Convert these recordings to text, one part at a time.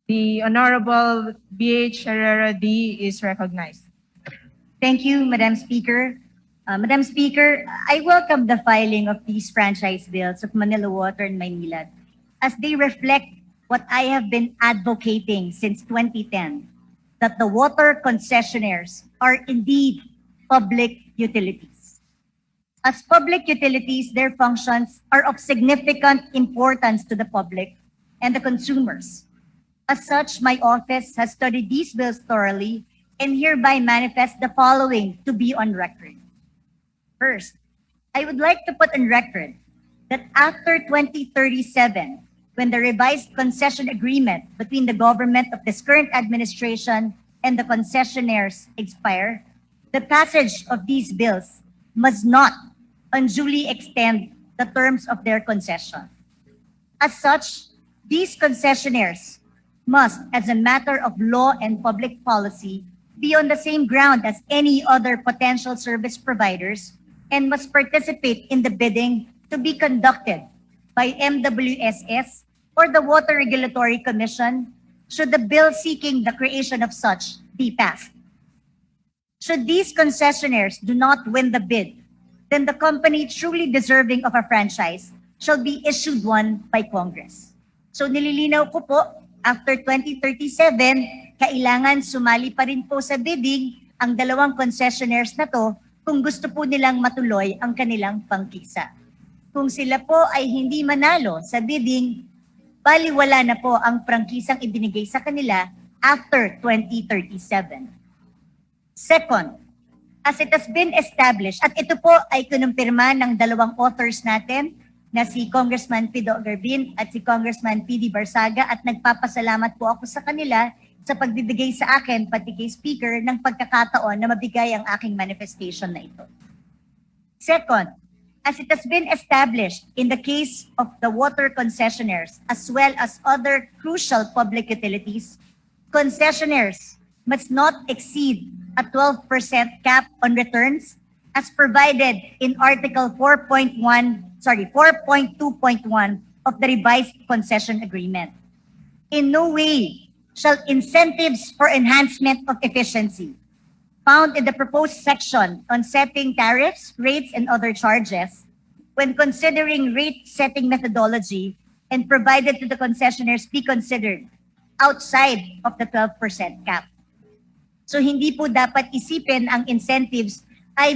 The Honorable B.H. Herrera D. is recognized. Thank you, Madam Speaker. Madam Speaker, I welcome the filing of these franchise bills of Manila Water and Maynilad as they reflect what I have been advocating since 2010, that the water concessionaires are indeed public utilities. As public utilities, their functions are of significant importance to the public and the consumers. As such, my office has studied these bills thoroughly and hereby manifest the following to be on record. First, I would like to put on record that after 2037, when the revised concession agreement between the government of this current administration and the concessionaires expire, the passage of these bills must not unduly extend the terms of their concession. As such, these concessionaires must, as a matter of law and public policy, be on the same ground as any other potential service providers and must participate in the bidding to be conducted by MWSS or the Water Regulatory Commission should the bill seeking the creation of such be passed. Should these concessionaires do not win the bid, then the company truly deserving of a franchise shall be issued one by Congress. So nililinaw ko po, after 2037, kailangan sumali pa rin po sa bidding ang dalawang concessionaires na to kung gusto po nilang matuloy ang kanilang pangkisa. Kung sila po ay hindi manalo sa bidding, baliwala na po ang prangkisang ibinigay sa kanila after 2037. Second, as it has been established, at ito po ay kinumpirma ng dalawang authors natin na si Congressman Pido Garbin at si Congressman P.D. Barsaga, at nagpapasalamat po ako sa kanila sa pagbibigay sa akin, pati kay Speaker, ng pagkakataon na mabigay ang aking manifestation na ito. Second, as it has been established in the case of the water concessionaires as well as other crucial public utilities, concessionaires must not exceed a 12% cap on returns as provided in Article 4.2.1 of the Revised Concession Agreement. In no way shall incentives for enhancement of efficiency found in the proposed section on setting tariffs, rates, and other charges when considering rate-setting methodology and provided to the concessionaires be considered outside of the 12% cap. So hindi po dapat isipin ang incentives ay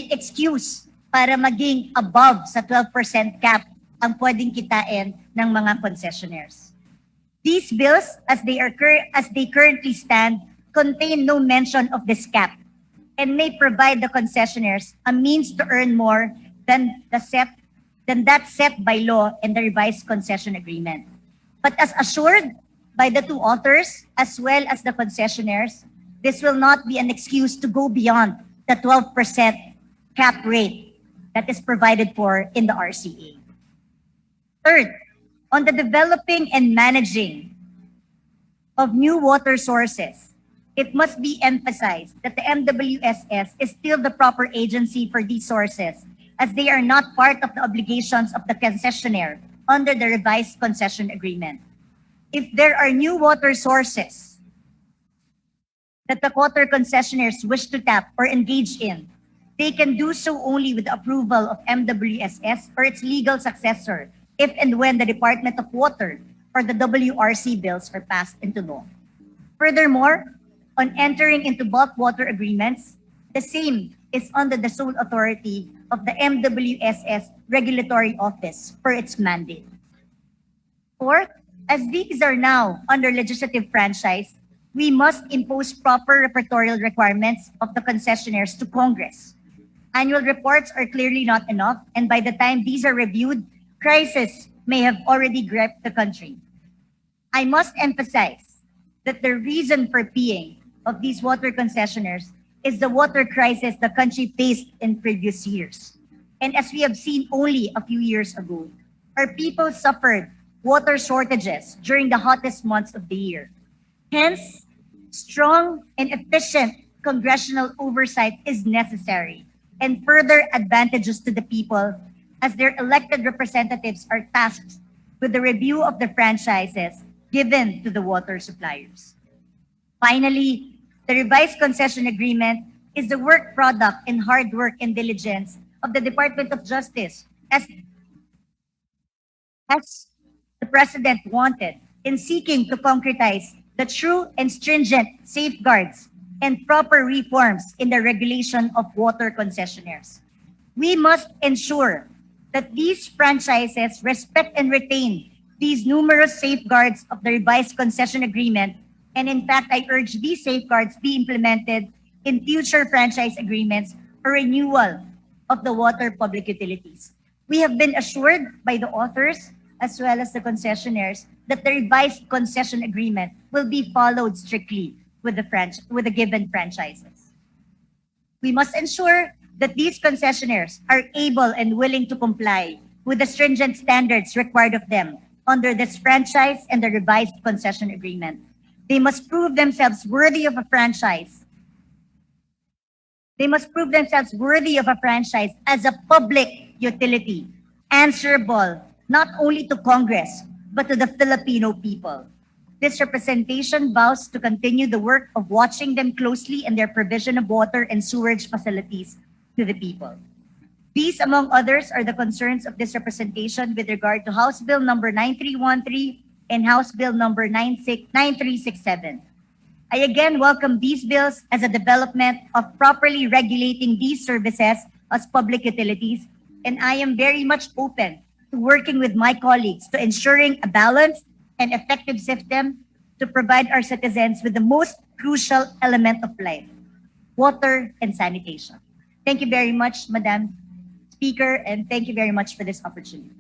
excuse para maging above sa 12% cap ang pwedeng kitain ng mga concessionaires. These bills, as they currently stand, contain no mention of this cap and may provide the concessionaires a means to earn more than that set by law in the Revised Concession Agreement. But as assured by the two authors as well as the concessionaires, this will not be an excuse to go beyond the 12% cap rate that is provided for in the RCA. Third, on the developing and managing of new water sources, it must be emphasized that the MWSS is still the proper agency for these sources as they are not part of the obligations of the concessionaire under the Revised Concession Agreement. If there are new water sources that the water concessionaires wish to tap or engage in, they can do so only with the approval of MWSS or its legal successor if and when the Department of Water or the WRC bills are passed into law. Furthermore, on entering into bulk water agreements, the same is under the sole authority of the MWSS Regulatory Office for its mandate. Fourth, as these are now under legislative franchise, we must impose proper repertorial requirements of the concessionaires to Congress. Annual reports are clearly not enough, and by the time these are reviewed, crisis may have already gripped the country. I must emphasize that the reason for being of these water concessionaires is the water crisis the country faced in previous years. And as we have seen only a few years ago, our people suffered water shortages during the hottest months of the year. Hence, strong and efficient congressional oversight is necessary and further advantages to the people as their elected representatives are tasked with the review of the franchises given to the water suppliers. Finally, the revised concession agreement is the work product and hard work and diligence of the Department of Justice, as the President wanted, in seeking to concretize the true and stringent safeguards and proper reforms in the regulation of water concessionaires. We must ensure that these franchises respect and retain these numerous safeguards of the revised concession agreement. And in fact, I urge these safeguards be implemented in future franchise agreements for renewal of the water public utilities. We have been assured by the authors as well as the concessionaires that the revised concession agreement will be followed strictly with the given franchises. We must ensure that these concessionaires are able and willing to comply with the stringent standards required of them under this franchise and the revised concession agreement. They must prove themselves worthy of a franchise. They must prove themselves worthy of a franchise as a public utility, answerable not only to Congress, but to the Filipino people. This representation vows to continue the work of watching them closely in their provision of water and sewerage facilities to the people. These, among others, are the concerns of this representation with regard to House Bill number 9313 and House Bill number 9367. I again welcome these bills as a development of properly regulating these services as public utilities, and I am very much open to working with my colleagues to ensuring a balanced and effective system to provide our citizens with the most crucial element of life, water and sanitation. Thank you very much, Madam Speaker, and thank you very much for this opportunity.